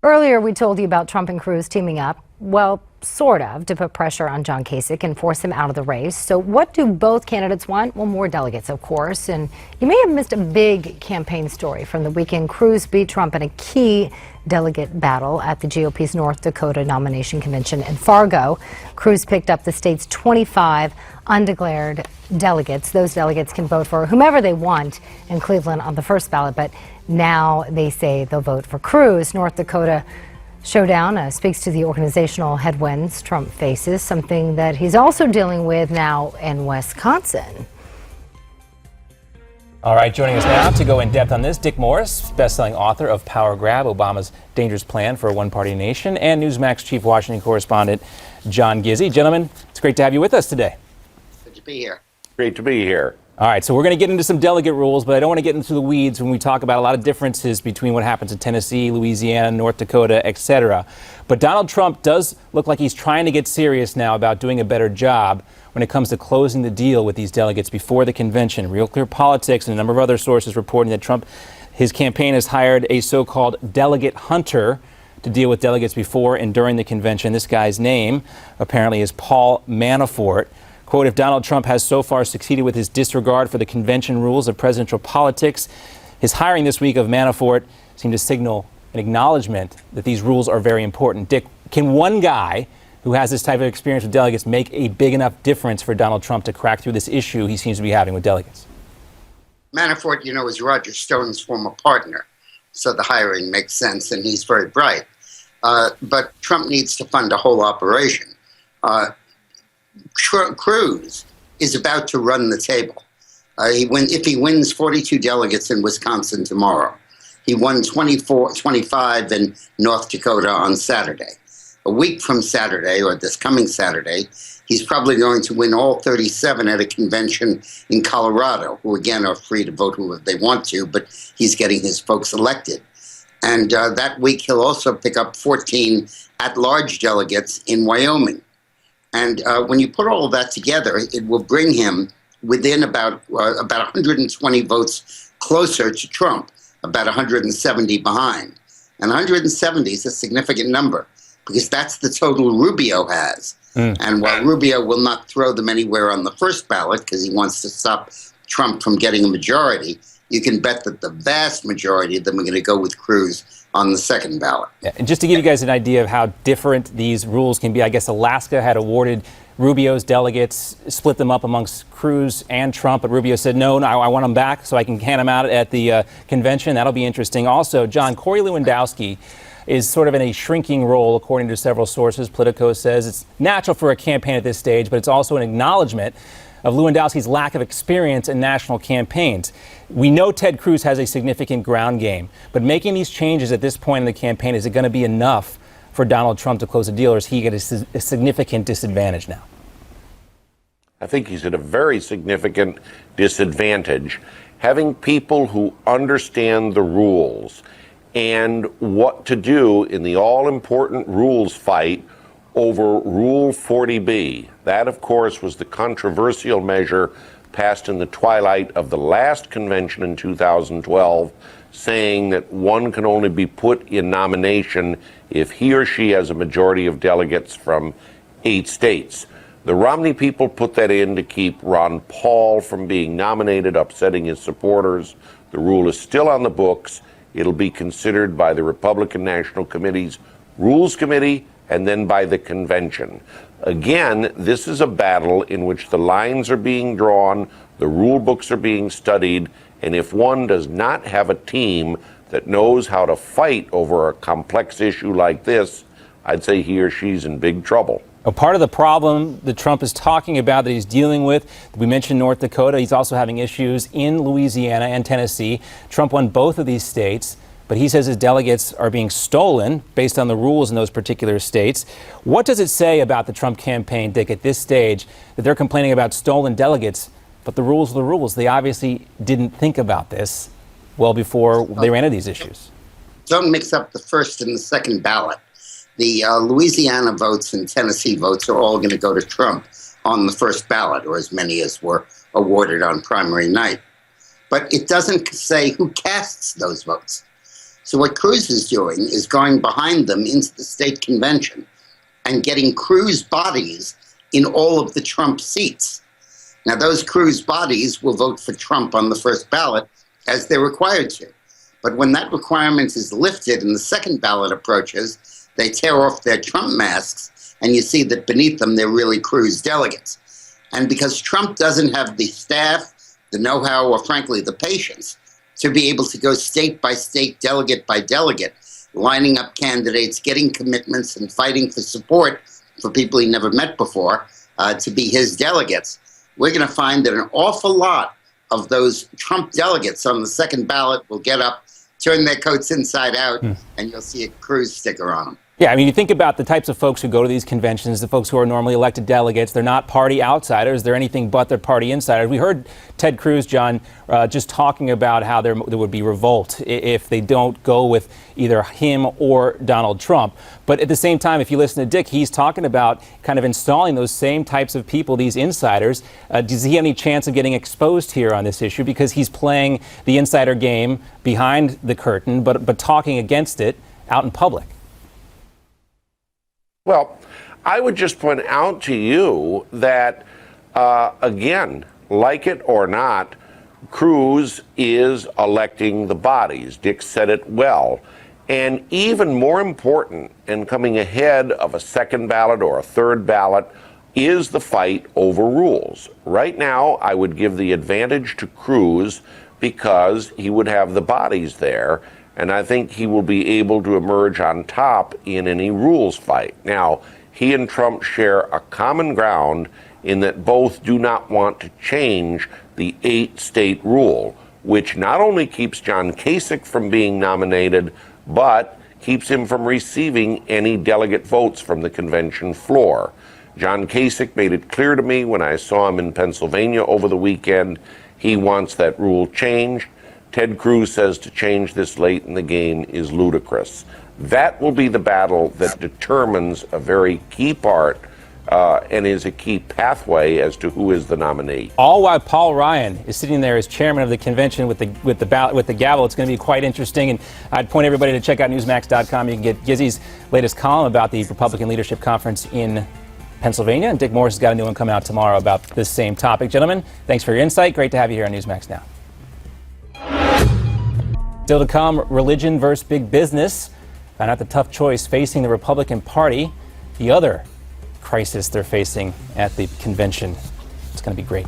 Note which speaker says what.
Speaker 1: Earlier, we told you about Trump and Cruz teaming up, well, sort of, to put pressure on John Kasich and force him out of the race. So what do both candidates want? Well, more delegates, of course. And you may have missed a big campaign story from the weekend. Cruz beat Trump in a key delegate battle at the GOP's North Dakota nomination convention in Fargo. Cruz picked up the state's 25 undeclared delegates. Those delegates can vote for whomever they want in Cleveland on the first ballot, but now they say they'll vote for Cruz. North Dakota showdown speaks to the organizational headwinds Trump faces, something that he's also dealing with now in Wisconsin.
Speaker 2: All right, joining us now to go in depth on this, Dick Morris, best-selling author of Power Grab, Obama's Dangerous Plan for a One-Party Nation, and Newsmax chief Washington correspondent John Gizzi. Gentlemen, it's great to have you with us today.
Speaker 3: Good to be here.
Speaker 4: Great to be here.
Speaker 2: All right, so we're going to get into some delegate rules, but I don't want to get into the weeds when we talk about a lot of differences between what happens in Tennessee, Louisiana, North Dakota, etc. But Donald Trump does look like he's trying to get serious now about doing a better job when it comes to closing the deal with these delegates before the convention. Real Clear Politics and a number of other sources reporting that his campaign has hired a so-called delegate hunter to deal with delegates before and during the convention. This guy's name apparently is Paul Manafort. Quote, if Donald Trump has so far succeeded with his disregard for the convention rules of presidential politics, his hiring this week of Manafort seemed to signal an acknowledgement that these rules are very important. Dick, can one guy who has this type of experience with delegates make a big enough difference for Donald Trump to crack through this issue he seems to be having with delegates?
Speaker 3: Manafort, is Roger Stone's former partner, so the hiring makes sense, and he's very bright. But Trump needs to fund a whole operation. Cruz is about to run the table. If he wins 42 delegates in Wisconsin tomorrow, he won 25 in North Dakota on Saturday. A week from Saturday, or this coming Saturday, he's probably going to win all 37 at a convention in Colorado, who again are free to vote who they want to, but he's getting his folks elected. And that week he'll also pick up 14 at-large delegates in Wyoming. And when you put all of that together, it will bring him within about 120 votes closer to Trump, about 170 behind. And 170 is a significant number, because that's the total Rubio has. And while Rubio will not throw them anywhere on the first ballot because he wants to stop Trump from getting a majority, you can bet that the vast majority of them are going to go with Cruz on the second ballot.
Speaker 2: Yeah, and just to give you guys an idea of how different these rules can be, I guess Alaska had awarded Rubio's delegates, split them up amongst Cruz and Trump, but Rubio said, no, I want them back so I can hand them out at the convention. That'll be interesting. Also, John, Corey Lewandowski is sort of in a shrinking role, according to several sources. Politico says it's natural for a campaign at this stage, but it's also an acknowledgement of Lewandowski's lack of experience in national campaigns. We know Ted Cruz has a significant ground game, but making these changes at this point in the campaign, is it going to be enough for Donald Trump to close the deal, or is he at a significant disadvantage now?
Speaker 4: I think he's at a very significant disadvantage. Having people who understand the rules and what to do in the all-important rules fight over Rule 40B. That, of course, was the controversial measure passed in the twilight of the last convention in 2012, saying that one can only be put in nomination if he or she has a majority of delegates from 8 states. The Romney people put that in to keep Ron Paul from being nominated, upsetting his supporters. The rule is still on the books. It'll be considered by the Republican National Committee's Rules Committee and then by the convention. Again, this is a battle in which the lines are being drawn, the rule books are being studied, and if one does not have a team that knows how to fight over a complex issue like this, I'd say he or she's in big trouble.
Speaker 2: A part of the problem that Trump is talking about, that he's dealing with, we mentioned North Dakota, he's also having issues in Louisiana and Tennessee. Trump won both of these states, but he says his delegates are being stolen based on the rules in those particular states. What does it say about the Trump campaign, Dick, at this stage, that they're complaining about stolen delegates, but the rules are the rules? They obviously didn't think about this well before they ran into these issues.
Speaker 3: Don't mix up the first and the second ballot. The Louisiana votes and Tennessee votes are all going to go to Trump on the first ballot, or as many as were awarded on primary night. But it doesn't say who casts those votes. So what Cruz is doing is going behind them into the state convention and getting Cruz bodies in all of the Trump seats. Now, those Cruz bodies will vote for Trump on the first ballot, as they're required to. But when that requirement is lifted and the second ballot approaches, they tear off their Trump masks, and you see that beneath them, they're really Cruz delegates. And because Trump doesn't have the staff, the know-how, or frankly, the patience to be able to go state by state, delegate by delegate, lining up candidates, getting commitments, and fighting for support for people he never met before to be his delegates, we're going to find that an awful lot of those Trump delegates on the second ballot will get up, turn their coats inside out, and you'll see a Cruz sticker on them.
Speaker 2: Yeah, I mean, you think about the types of folks who go to these conventions, the folks who are normally elected delegates. They're not party outsiders. They're anything but their party insiders. We heard Ted Cruz, John, just talking about how there would be revolt if they don't go with either him or Donald Trump. But at the same time, if you listen to Dick, he's talking about kind of installing those same types of people, these insiders. Does he have any chance of getting exposed here on this issue? Because he's playing the insider game behind the curtain, but talking against it out in public.
Speaker 4: Well, I would just point out to you that, again, like it or not, Cruz is electing the bodies. Dick said it well. And even more important, and coming ahead of a second ballot or a third ballot, is the fight over rules. Right now, I would give the advantage to Cruz because he would have the bodies there. And I think he will be able to emerge on top in any rules fight. Now, he and Trump share a common ground in that both do not want to change the 8-state rule, which not only keeps John Kasich from being nominated, but keeps him from receiving any delegate votes from the convention floor. John Kasich made it clear to me when I saw him in Pennsylvania over the weekend, he wants that rule changed. Ted Cruz says to change this late in the game is ludicrous. That will be the battle that determines a very key part and is a key pathway as to who is the nominee.
Speaker 2: All while Paul Ryan is sitting there as chairman of the convention with the gavel. It's going to be quite interesting. And I'd point everybody to check out Newsmax.com. You can get Gizzi's latest column about the Republican Leadership Conference in Pennsylvania. And Dick Morris has got a new one coming out tomorrow about this same topic. Gentlemen, thanks for your insight. Great to have you here on Newsmax Now. Still to come, religion versus big business. Found out the tough choice facing the Republican Party, the other crisis they're facing at the convention. It's going to be great.